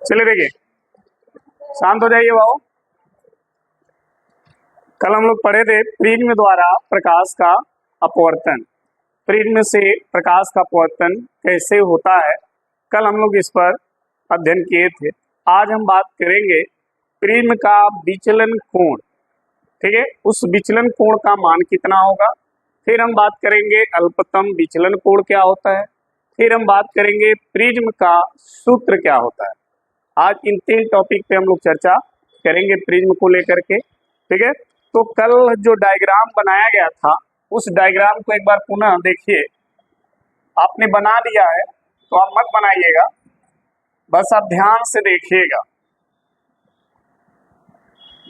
चले देखिए, शांत हो जाइए भाव। कल हम लोग पढ़े थे प्रिज्म द्वारा प्रकाश का अपवर्तन। प्रिज्म से प्रकाश का अपवर्तन कैसे होता है, कल हम लोग इस पर अध्ययन किए थे। आज हम बात करेंगे प्रिज्म का विचलन कोण। ठीक है, उस विचलन कोण का मान कितना होगा। फिर हम बात करेंगे अल्पतम विचलन कोण क्या होता है। फिर हम बात करेंगे प्रिज्म का सूत्र क्या होता है। आज इन तीन टॉपिक पे हम लोग चर्चा करेंगे प्रिज्म को लेकर के। ठीक है, तो कल जो डायग्राम बनाया गया था उस डायग्राम को एक बार पुनः देखिए। आपने बना लिया है तो आप मत बनाइएगा, बस आप ध्यान से देखिएगा।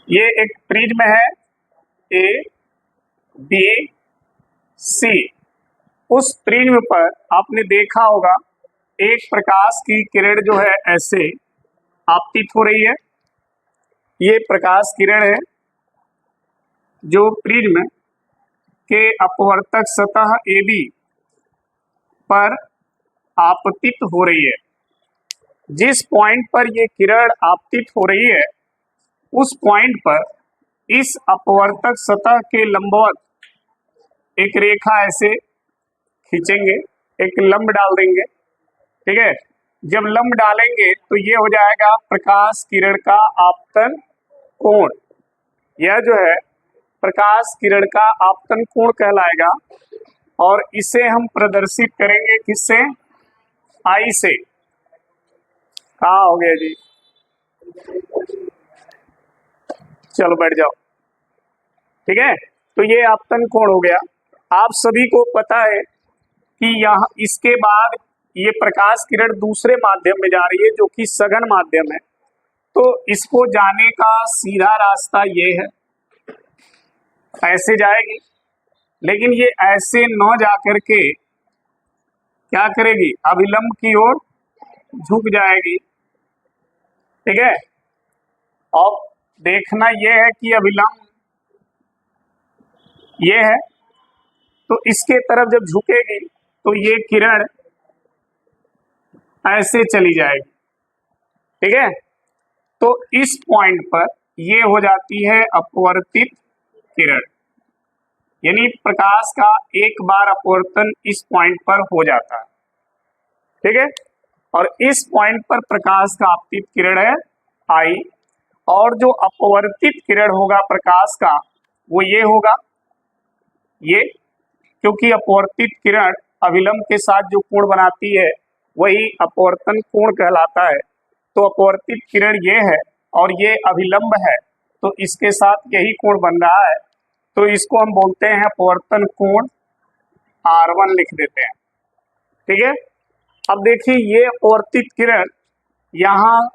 ये एक प्रिज्म है ए बी सी। उस प्रिज्म पर आपने देखा होगा एक प्रकाश की किरण जो है ऐसे आपतित हो रही है। ये प्रकाश किरण है जो प्रिज्म के अपवर्तक सतह AB पर आपतित हो रही है। जिस पॉइंट पर ये किरण आपतित हो रही है उस पॉइंट पर इस अपवर्तक सतह के लंबवत एक रेखा ऐसे खींचेंगे, एक लंब डाल देंगे। ठीक है, जब लंब डालेंगे तो ये हो जाएगा प्रकाश किरण का आपतन कोण। यह जो है प्रकाश किरण का आपतन कोण कहलाएगा और इसे हम प्रदर्शित करेंगे किससे, I से। कहाँ हो गया जी, चलो बैठ जाओ। ठीक है, तो ये आपतन कोण हो गया। आप सभी को पता है कि यहाँ इसके बाद ये प्रकाश किरण दूसरे माध्यम में जा रही है जो कि सघन माध्यम है। तो इसको जाने का सीधा रास्ता ये है, ऐसे जाएगी, लेकिन ये ऐसे न जाकर के क्या करेगी, अभिलंब की ओर झुक जाएगी। ठीक है, और देखना यह है कि अभिलंब ये है तो इसके तरफ जब झुकेगी तो ये किरण ऐसे चली जाएगी। ठीक है, तो इस पॉइंट पर ये हो जाती है अपवर्तित किरण, यानी प्रकाश का एक बार अपवर्तन इस पॉइंट पर हो जाता है। ठीक है, और इस पॉइंट पर प्रकाश का आपतित किरण है I, और जो अपवर्तित किरण होगा प्रकाश का वो ये होगा ये, क्योंकि अपवर्तित किरण अभिलंब के साथ जो कोण बनाती है वही अपवर्तन कोण कहलाता है। तो अपवर्तित किरण ये है और ये अभिलंब है, तो इसके साथ यही कोण बन रहा है, तो इसको हम बोलते हैं अपवर्तन कोण R1 लिख देते हैं। ठीक है, अब देखिए ये अपवर्तित किरण यहां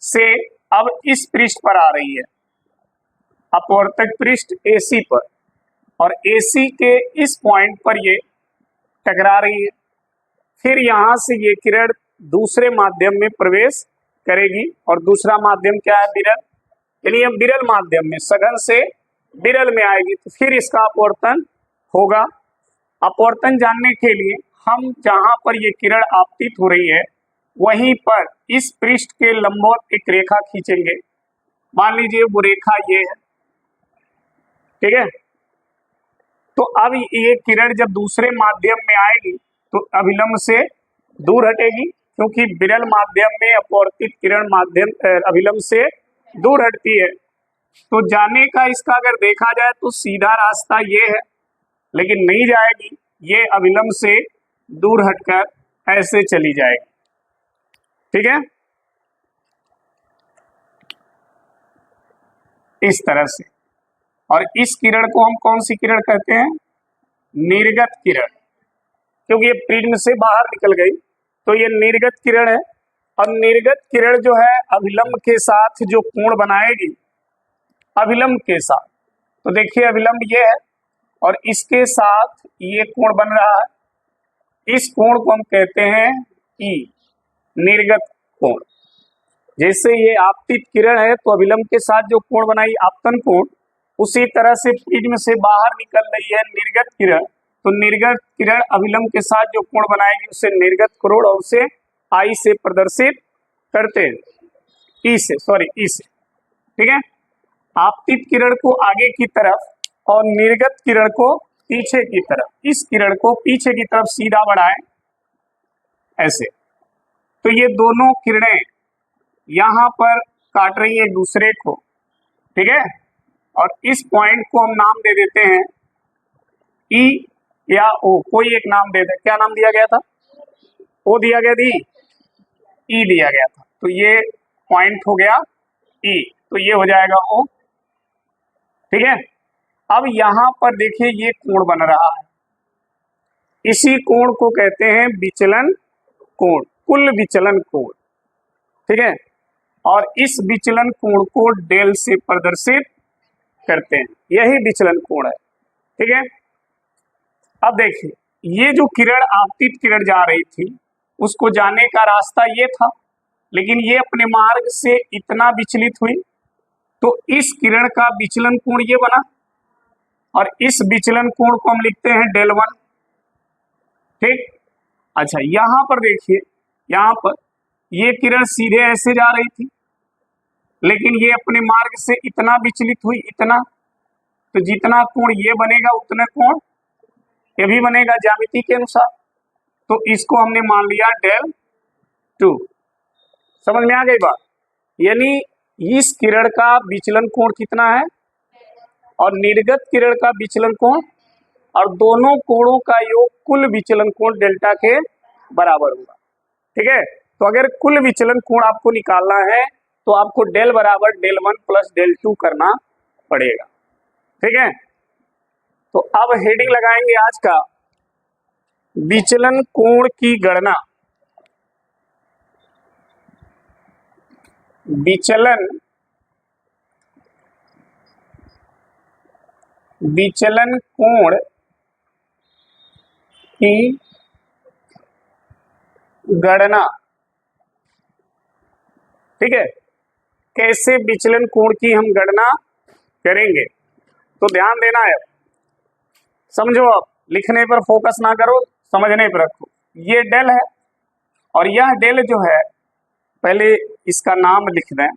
से अब इस पृष्ठ पर आ रही है, अपवर्तक पृष्ठ AC पर, और AC के इस पॉइंट पर ये टकरा रही है। फिर यहां से ये किरण दूसरे माध्यम में प्रवेश करेगी, और दूसरा माध्यम क्या है, विरल, यानी हम विरल माध्यम में सघन से विरल में आएगी, तो फिर इसका अपवर्तन होगा। अपवर्तन जानने के लिए हम जहां पर ये किरण आपतित हो रही है वहीं पर इस पृष्ठ के लंबवत एक रेखा खींचेंगे। मान लीजिए वो रेखा ये है। ठीक है, तो अब ये किरण जब दूसरे माध्यम में आएगी तो अभिलंब से दूर हटेगी, क्योंकि विरल माध्यम में अपवर्तित किरण माध्यम अभिलंब से दूर हटती है। तो जाने का इसका अगर देखा जाए तो सीधा रास्ता ये है, लेकिन नहीं जाएगी, ये अभिलंब से दूर हटकर ऐसे चली जाएगी। ठीक है, इस तरह से। और इस किरण को हम कौन सी किरण कहते हैं, निर्गत किरण, क्योंकि ये प्रिज्म से बाहर निकल गई तो ये निर्गत किरण है। और निर्गत किरण जो है अभिलंब के साथ जो कोण बनाएगी, अभिलंब के साथ, तो देखिए अभिलंब ये है और इसके साथ ये कोण बन रहा है। इस कोण को हम कहते हैं E, निर्गत कोण। जैसे ये आपतित किरण है तो अभिलंब के साथ जो कोण बनाई आपतन कोण, उसी तरह से प्रिज्म से बाहर निकल रही है निर्गत किरण, तो निर्गत किरण अभिलंब के साथ जो कोण बनाएगी उसे निर्गत कोण और उसे I से प्रदर्शित करते हैं। ई से, सॉरी ई से, ठीक है। आपतित किरण को आगे की तरफ और निर्गत किरण को पीछे की तरफ, इस किरण को पीछे की तरफ सीधा बढ़ाएं ऐसे, तो ये दोनों किरणें यहां पर काट रही है एक दूसरे को, ठीक है। और इस पॉइंट को हम नाम दे देते हैं ई या ओ, कोई एक नाम दे दे। क्या नाम दिया गया था? ओ दिया गया थी, ई दिया गया था, तो ये पॉइंट हो गया ई, तो ये हो जाएगा ओ, ठीक है। अब यहां पर देखिए ये कोण बन रहा है, इसी कोण को कहते हैं विचलन कोण, कुल विचलन कोण, ठीक है। और इस विचलन कोण को डेल से प्रदर्शित करते हैं, यही विचलन कोण है, ठीक है। अब देखिए ये जो किरण आपतित किरण जा रही थी उसको जाने का रास्ता ये था, लेकिन ये अपने मार्ग से इतना विचलित हुई तो इस किरण का विचलन कोण ये बना, और इस विचलन कोण को हम लिखते हैं डेल वन, ठीक। अच्छा यहां पर देखिए, यहां पर ये किरण सीधे ऐसे जा रही थी, लेकिन ये अपने मार्ग से इतना विचलित हुई, इतना, तो जितना कोण ये बनेगा उतना कोण ये भी बनेगा ज्यामिति के अनुसार, तो इसको हमने मान लिया डेल टू। समझ में आ गई बात? यानी इस किरण का विचलन कोण कितना है और निर्गत किरण का विचलन कोण, और दोनों कोणों का योग कुल विचलन कोण डेल्टा के बराबर होगा, ठीक है। तो अगर कुल विचलन कोण आपको निकालना है तो आपको डेल बराबर del one plus del two करना पड़ेगा, ठीक है। तो अब हेडिंग लगाएंगे आज का विचलन कोण की गणना। विचलन कोण की गणना, ठीक है। कैसे विचलन कोण की हम गणना करेंगे, तो ध्यान देना है, समझो, आप लिखने पर फोकस ना करो, समझने पर रखो। ये डेल है और यह डेल जो है, पहले इसका नाम लिख दें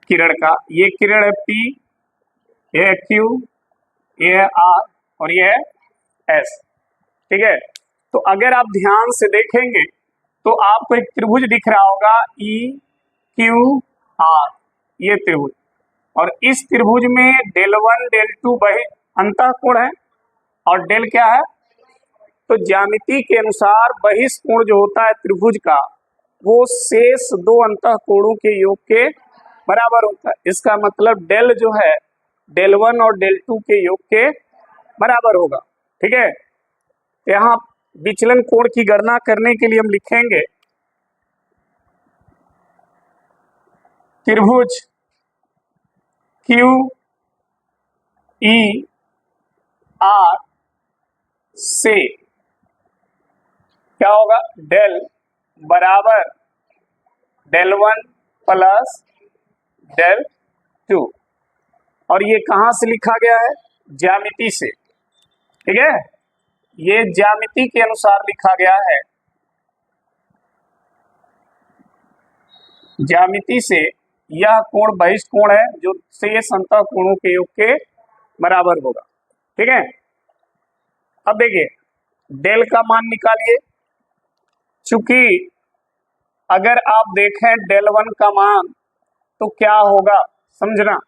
किरण का, ये किरण है P, ये है Q, ये है R और ये है S, ठीक है। तो अगर आप ध्यान से देखेंगे तो आपको एक त्रिभुज दिख रहा होगा EQR, ये त्रिभुज, और इस त्रिभुज में डेल वन डेल टू वही अंतःकोण है और डेल क्या है, तो ज्यामिति के अनुसार बहिष्कोण जो होता है त्रिभुज का वो शेष दो अंतःकोणों के योग के बराबर होता है। इसका मतलब डेल जो है डेल वन और डेल टू के योग के बराबर होगा, ठीक है। यहाँ विचलन कोण की गणना करने के लिए हम लिखेंगे त्रिभुज QER से क्या होगा, डेल बराबर del one plus del two, और ये कहां से लिखा गया है, ज्यामिति से, ठीक है। ये ज्यामिति के अनुसार लिखा गया है, ज्यामिति से यह कोण बहिष्कोण है जो शेष अंतःकोणों के योग के बराबर होगा, ठीक है। अब देखिए डेल का मान निकालिए, चूंकि अगर आप देखें डेल वन का मान तो क्या होगा समझना,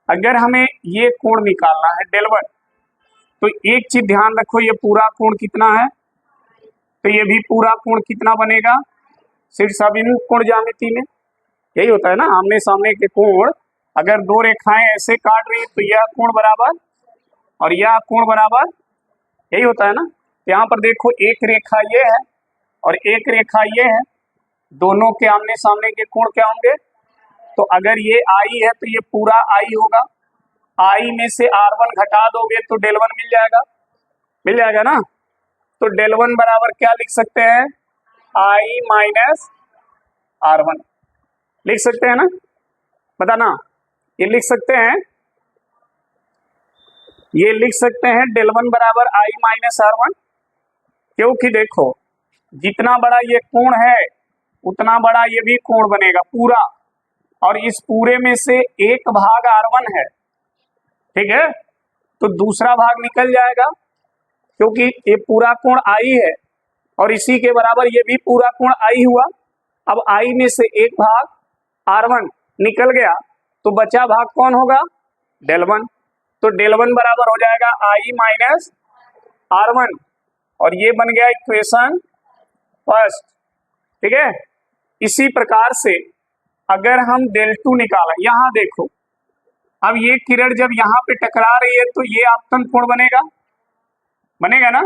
अगर हमें ये कोण निकालना है डेल वन, तो एक चीज ध्यान रखो, ये पूरा कोण कितना है, तो ये भी पूरा कोण कितना बनेगा, शीर्षाभिमुख कोण ज्यामिति में यही होता है ना, आमने सामने के कोण अगर दो रेखाएं ऐसे काट रही है तो यह कोण बराबर और यह कोण बराबर, यही होता है ना। यहाँ पर देखो एक रेखा ये है और एक रेखा ये है, दोनों के आमने सामने के कोण क्या होंगे, तो अगर ये आई है तो ये पूरा आई होगा, आई में से R1 घटा दोगे तो डेल वन मिल जाएगा ना। तो डेल वन बराबर क्या लिख सकते हैं, I माइनस R1 लिख सकते हैं ना, बताना, ये लिख सकते हैं, ये लिख सकते हैं डेल वन बराबर I माइनस R1, क्योंकि देखो जितना बड़ा ये कोण है उतना बड़ा ये भी कोण बनेगा पूरा, और इस पूरे में से एक भाग R1 है, ठीक है, तो दूसरा भाग निकल जाएगा क्योंकि ये पूरा कोण I है और इसी के बराबर ये भी पूरा कोण I हुआ। अब I में से एक भाग R1 निकल गया तो बचा भाग कौन होगा, del1, तो del1 बराबर हो जाएगा I माइनस R1 और ये बन गया इक्वेशन फर्स्ट, ठीक है। इसी प्रकार से अगर हम del2 निकाला, यहां देखो, अब ये किरण जब यहाँ पे टकरा रही है तो ये आपतन कोण बनेगा, बनेगा ना,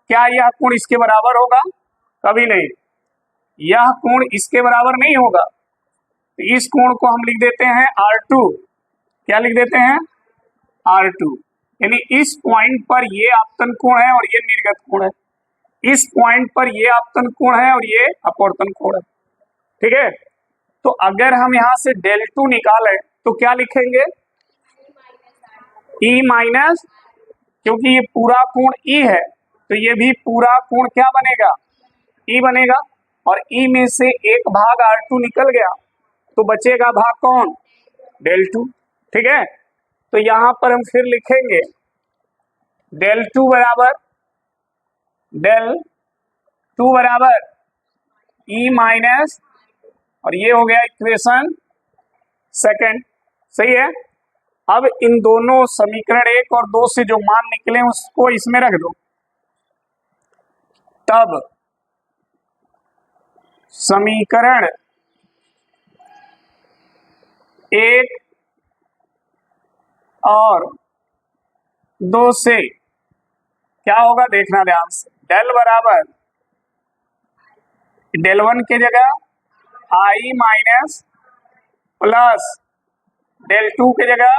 क्या यह कोण इसके बराबर होगा, कभी नहीं, यह कोण इसके बराबर नहीं होगा, तो इस कोण को हम लिख देते हैं R2, क्या लिख देते हैं, R2, यानी इस पॉइंट पर ये आपतन कोण है और ये निर्गत कोण है, इस पॉइंट पर ये आपतन कोण है और ये अपवर्तन कोण है, ठीक है। तो अगर हम यहां से del2 निकालें तो क्या लिखेंगे, E माइनस, क्योंकि ये पूरा कोण E है तो ये भी पूरा कोण क्या बनेगा, E बनेगा, और E में से एक भाग R2 निकल गया तो बचेगा भाग कौन, del2, ठीक है। तो यहां पर हम फिर लिखेंगे del2 बराबर E माइनस, और ये हो गया इक्वेशन सेकंड, सही है। अब इन दोनों समीकरण 1 और 2 से जो मान निकले उसको इसमें रख दो, तब समीकरण 1 और 2 से क्या होगा देखना ध्यान से, del बराबर del1 के जगह I माइनस प्लस del2 के जगह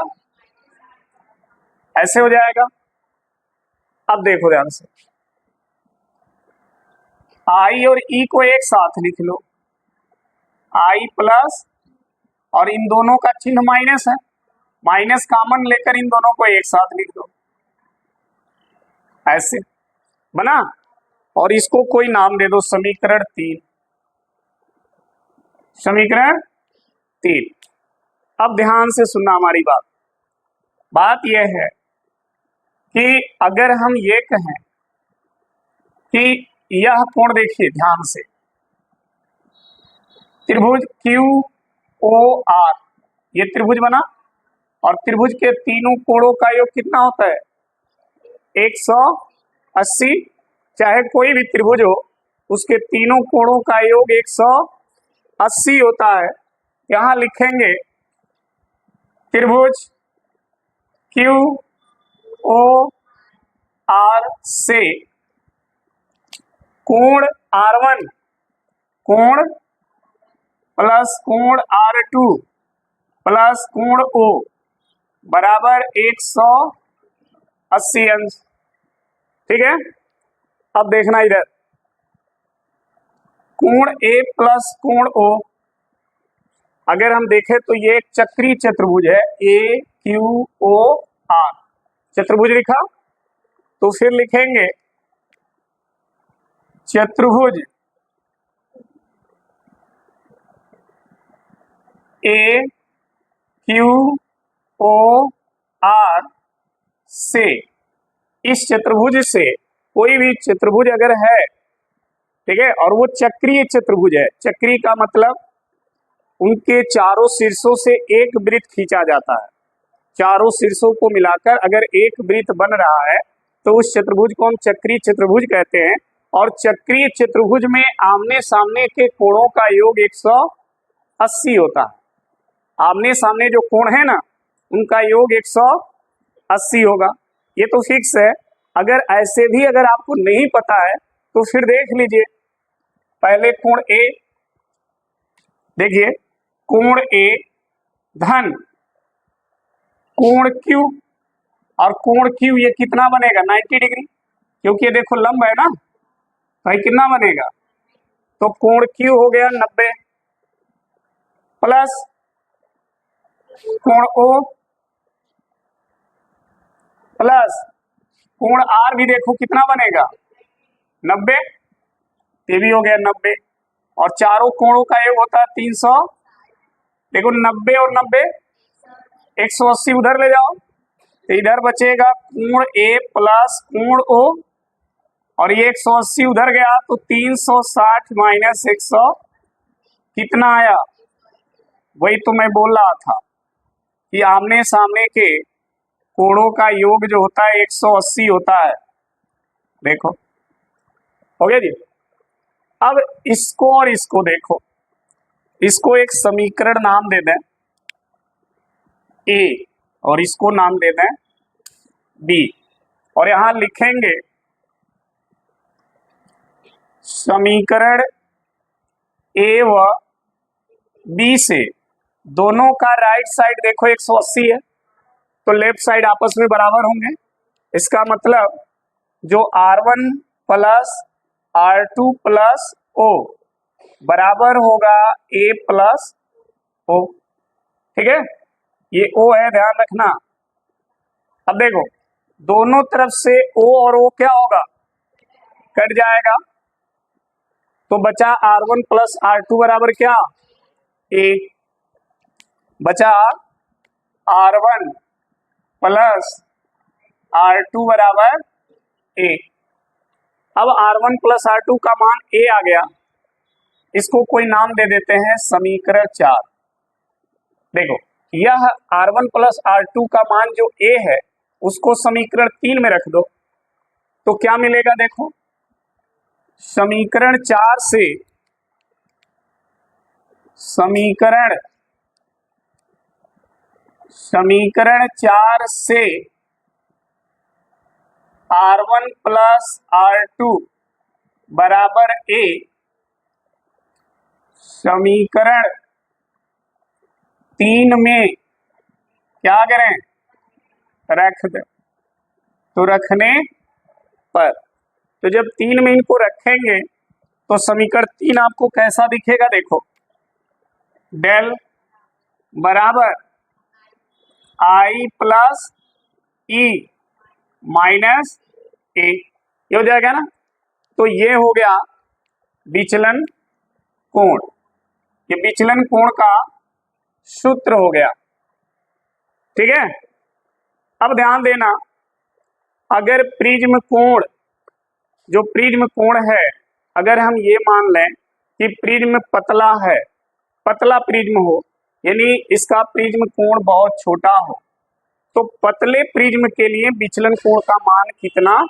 ऐसे हो जाएगा। अब देखो ध्यान से, I और E को एक साथ लिख लो, I प्लस, और इन दोनों का चिन्ह माइनस है, माइनस कॉमन लेकर इन दोनों को एक साथ लिख दो, ऐसे बना, और इसको कोई नाम दे दो, समीकरण 3, समीकरण 3। अब ध्यान से सुनना हमारी बात यह है कि अगर हम ये कहें कि यह कोण देखिए ध्यान से, त्रिभुज QOR, ये त्रिभुज बना और त्रिभुज के तीनों कोणों का योग कितना होता है, 180, चाहे कोई भी त्रिभुज हो उसके तीनों कोणों का योग 180 होता है। यहां लिखेंगे त्रिभुज QOR से कोण R1 कोण प्लस कोण R2 प्लस कोण O बराबर 180 अंश, ठीक है। अब देखना इधर, कोण A प्लस कोण O, अगर हम देखें तो ये एक चक्रीय चतुर्भुज है, AQOR चतुर्भुज लिखा, तो फिर लिखेंगे चतुर्भुज AQOR से, इस चतुर्भुज से कोई भी चतुर्भुज अगर है, ठीक है, और वो चक्रीय चतुर्भुज है, चक्रीय का मतलब उनके चारों शीर्षों से एक वृत्त खींचा जाता है, चारों शीर्षों को मिलाकर अगर एक वृत्त बन रहा है तो उस चतुर्भुज को हम चक्रीय चतुर्भुज कहते हैं। और चक्रीय चतुर्भुज में आमने सामने के कोणों का योग 180 होता है, आमने सामने जो कोण है ना उनका योग 180 होगा, ये तो फिक्स है। अगर ऐसे भी अगर आपको नहीं पता है तो फिर देख लीजिए, पहले कोण A देखिए, कोण A धन कोण Q, और कोण Q ये कितना बनेगा 90 डिग्री, क्योंकि ये देखो लंब है ना, भाई कितना बनेगा, तो कोण Q हो गया 90 प्लस कोण O प्लस कोण R भी देखो कितना बनेगा 90, ये भी हो गया 90, और चारों कोणों का योग होता है 300। देखो 90 और 90 180 उधर ले जाओ तो इधर बचेगा कोण ए प्लस कोण ओ, और ये 180 उधर गया तो 360 माइनस 100 कितना आया? वही तो मैं बोल रहा था कि आमने सामने के कोणों का योग जो होता है 180 होता है। देखो हो गया जी। अब इसको और इसको देखो, इसको एक समीकरण नाम दे दें ए और इसको नाम दे दें बी, और यहां लिखेंगे समीकरण ए व बी से दोनों का राइट साइड देखो 180 है तो लेफ्ट साइड आपस में बराबर होंगे। इसका मतलब जो R1 plus R2 plus O बराबर होगा A प्लस O। ठीक है, ये O है, ध्यान रखना। अब देखो दोनों तरफ से O और O क्या होगा? कट जाएगा, तो बचा R1 प्लस R2 बराबर क्या? A। बचा R1 प्लस R2 बराबर A। अब R1 प्लस R2 का मान A आ गया, इसको कोई नाम दे देते हैं समीकरण 4। देखो यह R1 प्लस R2 का मान जो A है उसको समीकरण 3 में रख दो तो क्या मिलेगा? देखो समीकरण 4 से समीकरण 4 से R1 प्लस R2 बराबर A समीकरण 3 में क्या करें? रख दे। तो रखने पर, तो जब 3 में इनको रखेंगे तो समीकरण 3 आपको कैसा दिखेगा? देखो डेल बराबर I प्लस ई माइनस ए, ये हो जाएगा ना। तो ये हो गया विचलन कोण, ये विचलन कोण का सूत्र हो गया। ठीक है, अब ध्यान देना, अगर प्रिज्म कोण, जो प्रिज्म कोण है, अगर हम ये मान लें कि प्रिज्म पतला है, पतला प्रिज्म हो, यानी इसका प्रिज्म कोण बहुत छोटा हो, तो पतले प्रिज्म के लिए विचलन कोण का मान कितना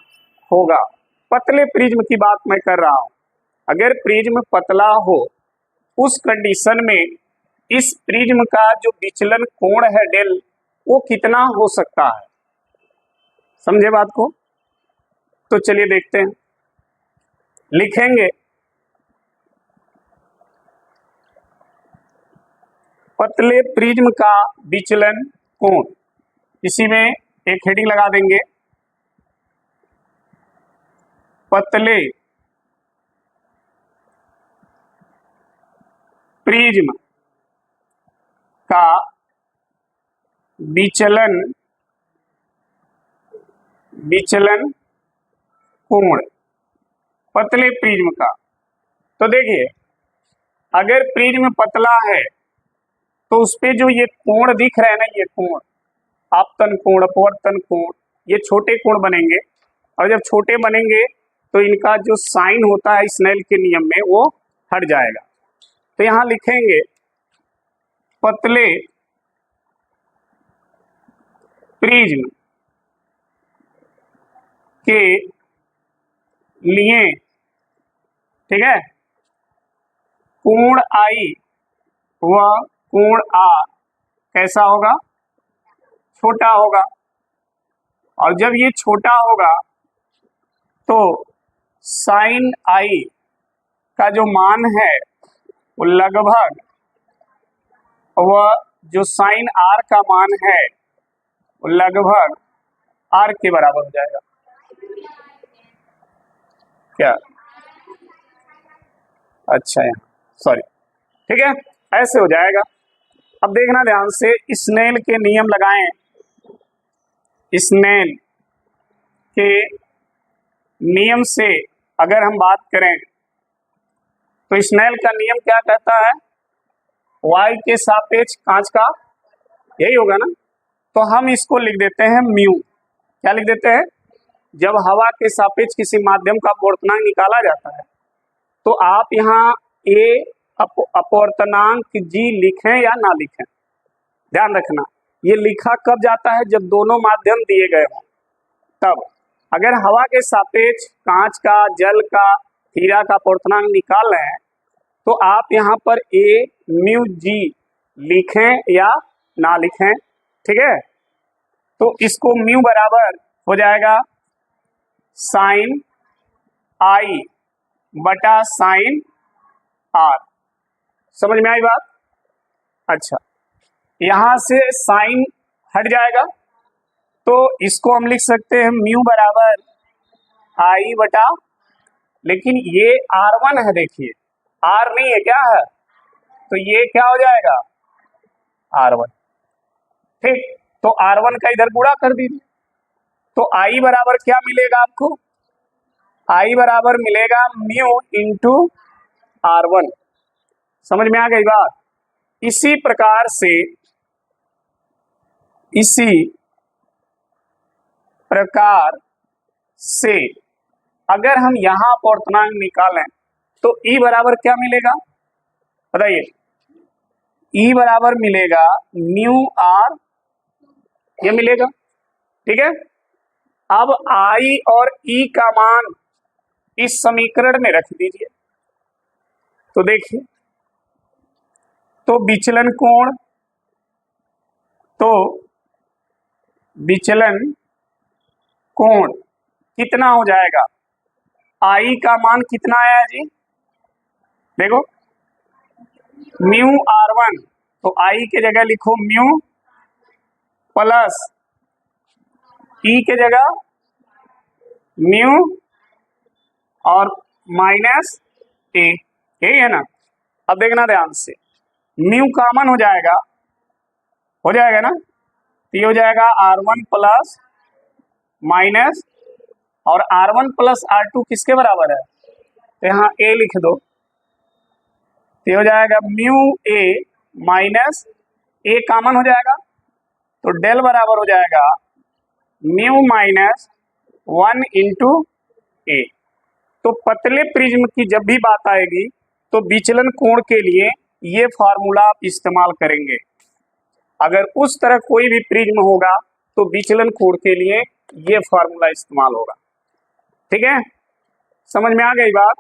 होगा? पतले प्रिज्म की बात मैं कर रहा हूं। अगर प्रिज्म पतला हो उस कंडीशन में इस प्रिज्म का जो विचलन कोण है डेल, वो कितना हो सकता है? समझे बात को? तो चलिए देखते हैं, लिखेंगे पतले प्रिज्म का विचलन कोण, इसी में एक हेडिंग लगा देंगे पतले प्रिज्म का विचलन कोण, पतले प्रिज्म का। तो देखिए अगर प्रिज्म पतला है तो उस पे जो ये कोण दिख रहा है ना, ये कोण आपतन कोण, अपवर्तन कोण, ये छोटे कोण बनेंगे, और जब छोटे बनेंगे तो इनका जो साइन होता है स्नेल के नियम में वो हट जाएगा। तो यहां लिखेंगे पतले प्रिज्म के लिए, ठीक है, कोण आई व कोण आर कैसा होगा? छोटा होगा, और जब ये छोटा होगा तो साइन आई का जो मान है वो लगभग, व जो साइन आर का मान है वो लगभग आर के बराबर हो जाएगा। क्या? अच्छा यहाँ सॉरी, ठीक है, ऐसे हो जाएगा। अब देखना ध्यान से, स्नेल के नियम लगाएं। स्नेल के नियम से अगर हम बात करें तो स्नेल का नियम क्या कहता है, y के सापेक्ष कांच का, यही होगा ना। तो हम इसको लिख देते हैं म्यू। क्या लिख देते हैं, जब हवा के सापेक्ष किसी माध्यम का अपवर्तनांक निकाला जाता है तो आप यहाँ ए अपवर्तनांक जी लिखें या ना लिखें, ध्यान रखना ये लिखा कब जाता है, जब दोनों माध्यम दिए गए हों तब। अगर हवा के सापेक्ष कांच का, जल का, हीरा का अपवर्तनांक निकाल रहे हैं तो आप यहाँ पर ए म्यू जी लिखें या ना लिखें, ठीक है। तो इसको म्यू बराबर हो जाएगा साइन आई बटा साइन आर। समझ में आई बात? अच्छा, यहां से साइन हट जाएगा तो इसको हम लिख सकते हैं म्यू बराबर आई बटा, लेकिन ये R1 है, देखिए R नहीं है, क्या है, तो ये क्या हो जाएगा R1, ठीक। तो R1 का इधर गुणा कर दीजिए, तो I बराबर क्या मिलेगा आपको, I बराबर मिलेगा म्यू इंटू R1। समझ में आ गई बात? इसी प्रकार से अगर हम यहां अपवर्तनांक निकालें तो E बराबर क्या मिलेगा बताइए, E बराबर मिलेगा म्यू आर, ये मिलेगा, ठीक है। अब I और E का मान इस समीकरण में रख दीजिए, तो देखिए, तो विचलन कोण कितना हो जाएगा, I का मान कितना आया जी, देखो म्यू R1, तो I के जगह लिखो म्यू प्लस E के जगह म्यू और माइनस ए, यही है ना। अब देखना ध्यान से, म्यू कॉमन हो जाएगा ना, तो ये हो जाएगा R1 प्लस माइनस, और R1 प्लस R2 किसके बराबर है, तो यहाँ ए लिख दो, तो ये हो जाएगा mu A minus A common हो जाएगा, तो डेल बराबर हो जाएगा म्यू माइनस 1 इंटू ए। तो पतले प्रिज्म की जब भी बात आएगी तो विचलन कोण के लिए ये फॉर्मूला आप इस्तेमाल करेंगे। अगर उस तरह कोई भी प्रिज्म होगा तो विचलन कोण के लिए ये फॉर्मूला इस्तेमाल होगा, ठीक है। समझ में आ गई बात,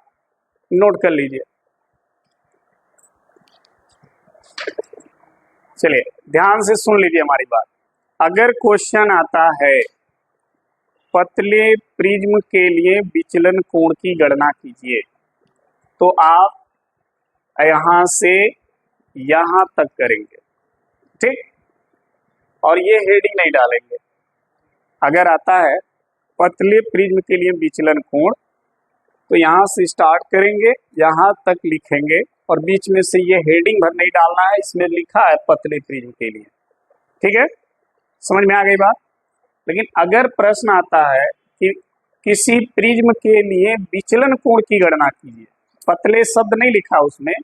नोट कर लीजिए। चलिए ध्यान से सुन लीजिए हमारी बात। अगर क्वेश्चन आता है पतले प्रिज्म के लिए विचलन कोण की गणना कीजिए, तो आप यहां से यहां तक करेंगे, ठीक, और ये हेडिंग नहीं डालेंगे। अगर आता है पतले प्रिज्म के लिए विचलन कोण, तो यहां से स्टार्ट करेंगे, यहां तक लिखेंगे, और बीच में से ये हेडिंग भर नहीं डालना है, इसमें लिखा है पतले प्रिज्म के लिए, ठीक है। समझ में आ गई बात। लेकिन अगर प्रश्न आता है कि किसी प्रिज्म के लिए विचलन कोण की गणना कीजिए, पतले शब्द नहीं लिखा उसमें,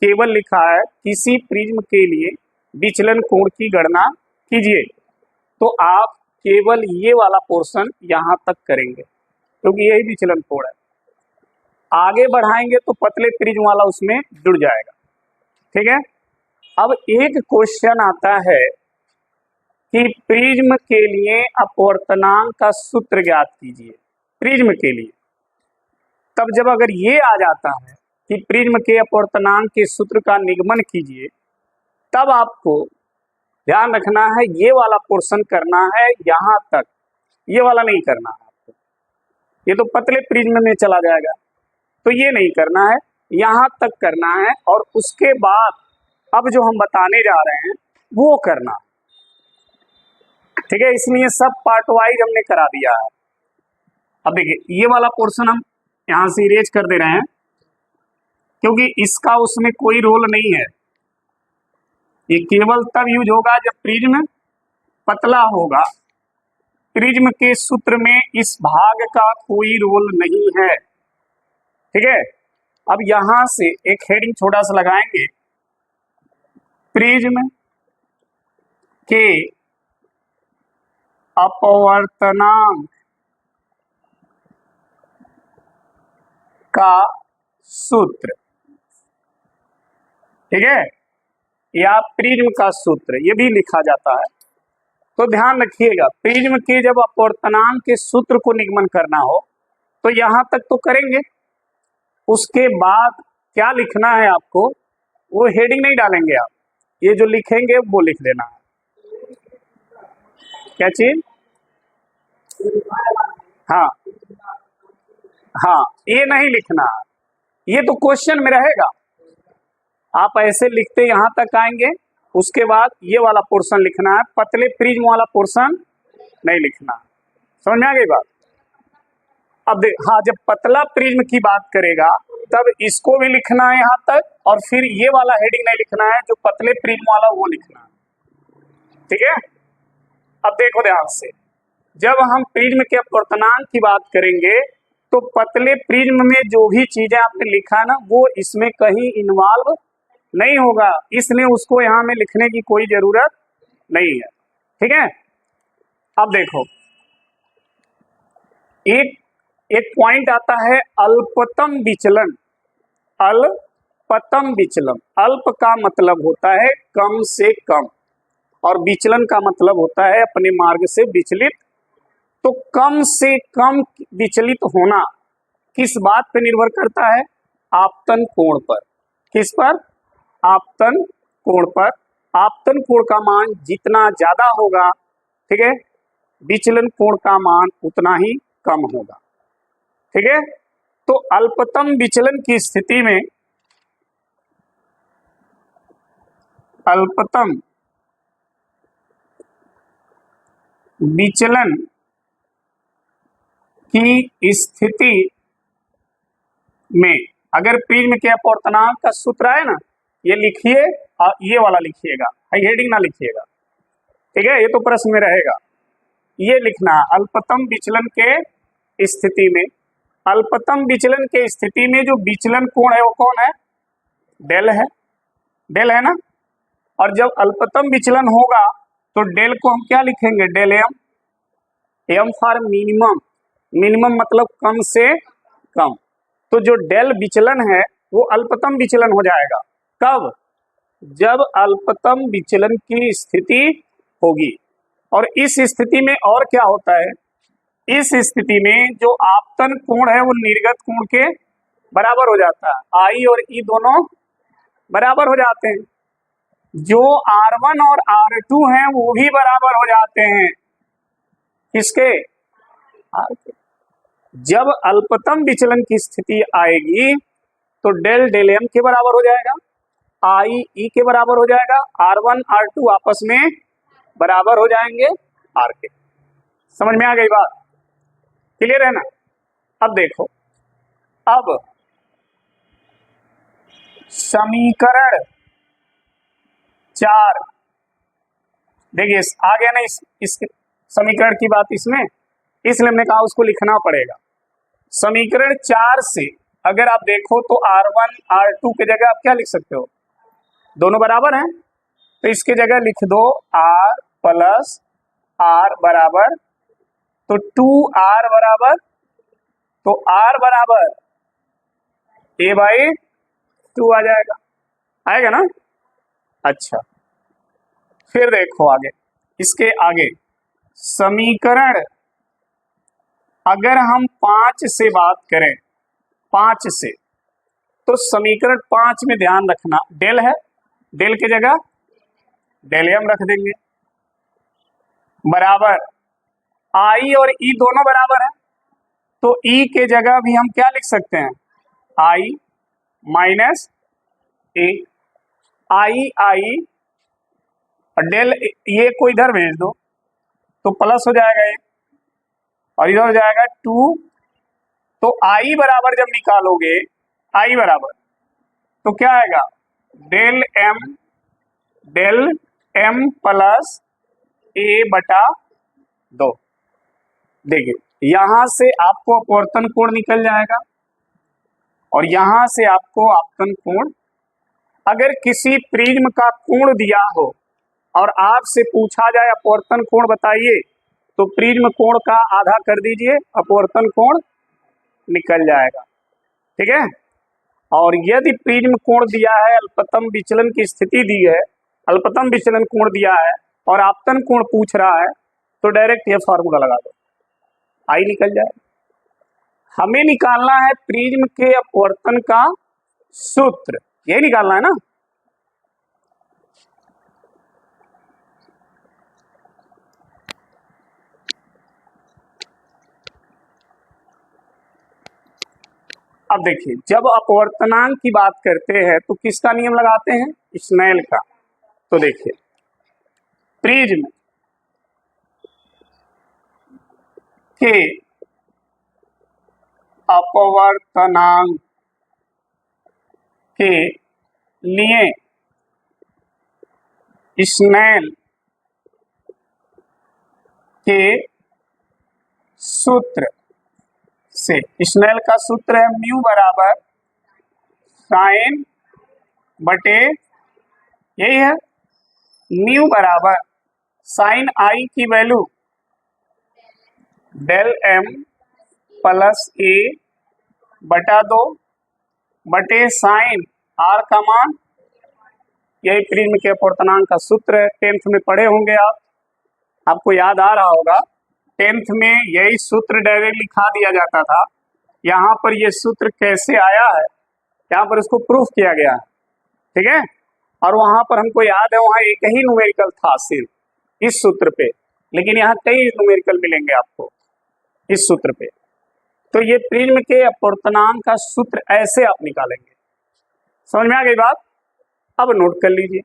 केवल लिखा है किसी प्रिज्म के लिए विचलन कोण की गणना कीजिए, तो आप केवल ये वाला पोर्शन यहां तक करेंगे क्योंकि यही विचलन कोण है। आगे बढ़ाएंगे तो पतले प्रिज्म वाला उसमें जुड़ जाएगा, ठीक है। अब एक क्वेश्चन आता है कि प्रिज्म के लिए अपवर्तनांक का सूत्र ज्ञात कीजिए, प्रिज्म के लिए। तब जब अगर ये आ जाता है कि प्रिज्म के अपवर्तनांक के सूत्र का निगमन कीजिए, तब आपको ध्यान रखना है ये वाला पोर्शन करना है यहां तक, ये वाला नहीं करना है आपको, ये तो पतले प्रिज्म में चला जाएगा, तो ये नहीं करना है, यहां तक करना है, और उसके बाद अब जो हम बताने जा रहे हैं वो करना, ठीक है। इसलिए सब पार्ट वाइज हमने करा दिया है। अब देखिए ये वाला पोर्शन हम यहां से इरेज कर दे रहे हैं क्योंकि इसका उसमें कोई रोल नहीं है, ये केवल तब यूज होगा जब प्रिज्म पतला होगा। प्रिज्म के सूत्र में इस भाग का कोई रोल नहीं है, ठीक है। अब यहां से एक हेडिंग छोटा सा लगाएंगे, प्रिज्म के अपवर्तनांक का सूत्र, ठीक है, या प्रिज्म का सूत्र ये भी लिखा जाता है। तो ध्यान रखिएगा, प्रिज्म के जब अपवर्तनांक के सूत्र को निगमन करना हो तो यहां तक तो करेंगे, उसके बाद क्या लिखना है आपको, वो हेडिंग नहीं डालेंगे आप, ये जो लिखेंगे वो लिख देना है। क्या चीज? हाँ हाँ, ये नहीं लिखना, ये तो क्वेश्चन में रहेगा। आप ऐसे लिखते यहां तक आएंगे, उसके बाद ये वाला पोर्शन लिखना है, पतले प्रिज्म वाला पोर्शन नहीं लिखना। समझ में आ गई बात? अब देख, हाँ, जब पतला प्रिज्म की बात करेगा तब इसको भी लिखना है यहां तक, और फिर ये वाला हेडिंग नहीं लिखना है, जो पतले प्रिज्म वाला वो लिखना है, ठीक है। अब देखो ध्यान से, जब हम प्रिज्म के अपवर्तनांक की बात करेंगे तो पतले प्रिज्म में जो भी चीजें आपने लिखा ना वो इसमें कहीं इन्वॉल्व नहीं होगा, इसलिए उसको यहां में लिखने की कोई जरूरत नहीं है, ठीक है। अब देखो, एक पॉइंट आता है अल्पतम विचलन। अल्पतम विचलन, अल्प का मतलब होता है कम से कम, और विचलन का मतलब होता है अपने मार्ग से विचलित। तो कम से कम विचलित होना किस बात पर निर्भर करता है? आपतन कोण पर। किस पर? आपतन कोण पर। आपतन कोण का मान जितना ज्यादा होगा, ठीक है, विचलन कोण का मान उतना ही कम होगा, ठीक है। तो अल्पतम विचलन की स्थिति में, अल्पतम विचलन की स्थिति में अगर प्रिज्म के अपवर्तनांक का सूत्र है ना, ये लिखिए, ये वाला लिखिएगा, हेडिंग ना लिखिएगा, ठीक है, ये तो प्रश्न में रहेगा। ये लिखना, अल्पतम विचलन के स्थिति में, अल्पतम विचलन के स्थिति में जो विचलन कोण है वो कौन है? डेल है, डेल है ना। और जब अल्पतम विचलन होगा तो डेल को हम क्या लिखेंगे? Del M. M for minimum, minimum मतलब कम से कम। तो जो डेल विचलन है वो अल्पतम विचलन हो जाएगा। कब? जब अल्पतम विचलन की स्थिति होगी। और इस स्थिति में और क्या होता है? इस स्थिति में जो आपतन कोण है वो निर्गत कोण के बराबर हो जाता है, आई और ई दोनों बराबर हो जाते हैं। जो R1 और R2 हैं वो भी बराबर हो जाते हैं, किसके? R के। जब अल्पतम विचलन की स्थिति आएगी तो डेल डेल एम के बराबर हो जाएगा, आई ई के बराबर हो जाएगा, R1 R2 आपस में बराबर हो जाएंगे R के। समझ में आ गई बात? क्लियर है ना? अब देखो, अब समीकरण 4, देखिए आ गया ना इस समीकरण की बात इसमें, इसलिए हमने कहा उसको लिखना पड़ेगा। समीकरण 4 से अगर आप देखो तो R1 R2 की जगह आप क्या लिख सकते हो? दोनों बराबर हैं, तो इसके जगह लिख दो R प्लस R बराबर, तो 2R बराबर, तो R बराबर A/2 आ जाएगा, आएगा ना? अच्छा, फिर देखो आगे, इसके आगे समीकरण, अगर हम 5 से बात करें, 5 से, तो समीकरण 5 में ध्यान रखना, डेल है, डेल की जगह डेल एम रख देंगे, बराबर आई और ई दोनों बराबर है, तो ई के जगह भी हम क्या लिख सकते हैं? आई माइनस ए, आई आई डेल ये को इधर भेज दो तो प्लस हो जाएगा ये, और इधर हो जाएगा 2, तो आई बराबर जब निकालोगे, आई बराबर तो क्या आएगा? Del M plus A/2। देखिए यहां से आपको अपवर्तन कोण निकल जाएगा और यहां से आपको आपतन कोण, अगर किसी प्रिज्म का कोण दिया हो और आपसे पूछा जाए अपवर्तन कोण बताइए, तो प्रिज्म कोण का आधा कर दीजिए, अपवर्तन कोण निकल जाएगा। ठीक है। और यदि प्रिज्म कोण दिया है, अल्पतम विचलन की स्थिति दी है, अल्पतम विचलन कोण दिया है और आपतन कोण पूछ रहा है, तो डायरेक्ट ये फार्मूला लगा दो, आई निकल जाए। हमें निकालना है प्रिज्म के अपवर्तन का सूत्र, यही निकालना है ना। अब देखिए, जब अपवर्तनांक की बात करते हैं तो किसका नियम लगाते हैं? स्नेल का। तो देखिए, प्रिज्म के अपवर्तनांक के लिए स्नेल के सूत्र से, स्नेल का सूत्र है म्यू बराबर साइन बटे, यही है, म्यू बराबर साइन आई की वैल्यू डेल एम प्लस ए बटा 2 बटे साइन आर का मान, यही प्रिज्म के अपवर्तनांक का सूत्र है। 10th में पढ़े होंगे आप, आपको याद आ रहा होगा। 10th में यही सूत्र डायरेक्ट लिखा दिया जाता था। यहाँ पर ये सूत्र कैसे आया है, यहाँ पर इसको प्रूफ किया गया है। ठीक है। और वहां पर हमको याद है, वहां एक ही न्यूमेरिकल था सिर्फ इस सूत्र पे, लेकिन यहाँ कई न्यूमेरिकल मिलेंगे आपको इस सूत्र पे। तो ये प्रिज्म के अपवर्तनांक का सूत्र ऐसे आप निकालेंगे। समझ में आ गई बात? अब नोट कर लीजिए।